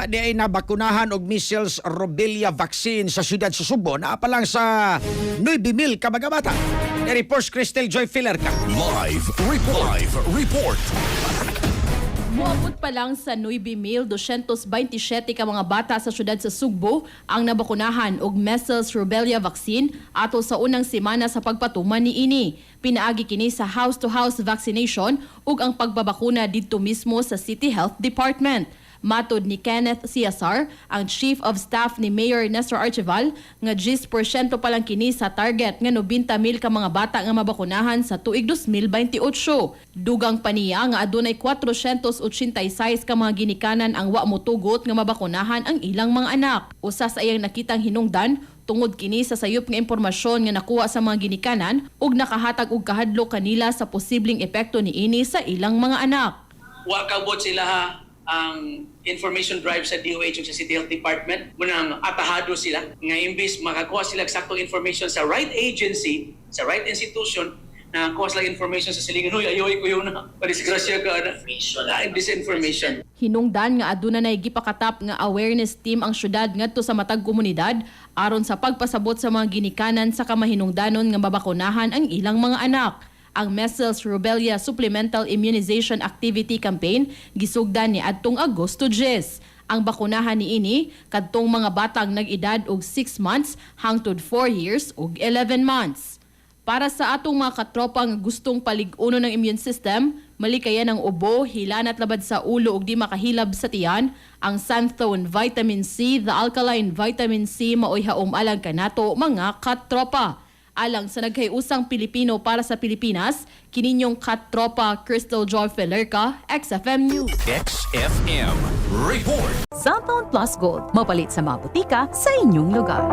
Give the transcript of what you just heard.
Di ay nabakunahan og measles rubella vaccine sa siyudad sa Subo na pa lang sa 9,000 ka mga bata. I-reports Cristel Joy Filler ka. Live report. Muabot pa lang sa 9,227 ka mga bata sa siyudad sa Sugbo ang nabakunahan og measles rubella vaccine ato sa unang semana sa pagpatuman niini. Pinaagi kini sa house-to-house vaccination ug ang pagbabakuna didto mismo sa City Health Department. Matod ni Kenneth Ciasar, ang Chief of Staff ni Mayor Nestor Archival, nga 10% pa lang kini sa target nga 90,000 ka mga bata nga mabakunahan sa tuig 2028. Dugang pa niya nga adunay 486 ka mga ginikanan ang wa motugot nga mabakunahan ang ilang mga anak. Usa sa iyang nakitang hinungdan tungod kini sa sayop nga impormasyon nga nakuha sa mga ginikanan ug nakahatag og kahadlok kanila sa posibleng epekto niini sa ilang mga anak. Wa kabot sila ha ang information drive sa DOH ug sa City Health Department munang atahado sila nga imbis makakuha sila saktong information sa right agency, sa right institution na kuha sila information sa silingan, huy ayoy ko yun na padisgrasya ka na disinformation. Hinungdan nga aduna nay gipakatap nga awareness team ang syudad ngadto sa matag komunidad aron sa pagpasabot sa mga ginikanan sa kamahinungdanon nga mabakunahan ang ilang mga anak. Ang Measles Rubella Supplemental Immunization Activity Campaign gisugdan ni adtong Agosto 10. Ang bakunahan niini kadtong mga batang nag-edad og 6 months hangtod 4 years ug 11 months. Para sa atong mga katropang gustong palig-uno ng immune system, malikayan ang ubo, hilanat labad sa ulo ug di makahilab sa tiyan, ang Santhone Vitamin C, the Alkaline Vitamin C maoy haom alang kanato mga katropa. Alang sa nagkayusang Pilipino para sa Pilipinas, kininyong katropa Cristel Joy Felerka, XFM News. XFM report. Santhone Plus Gold, mapalit sa mga butika sa inyong lugar.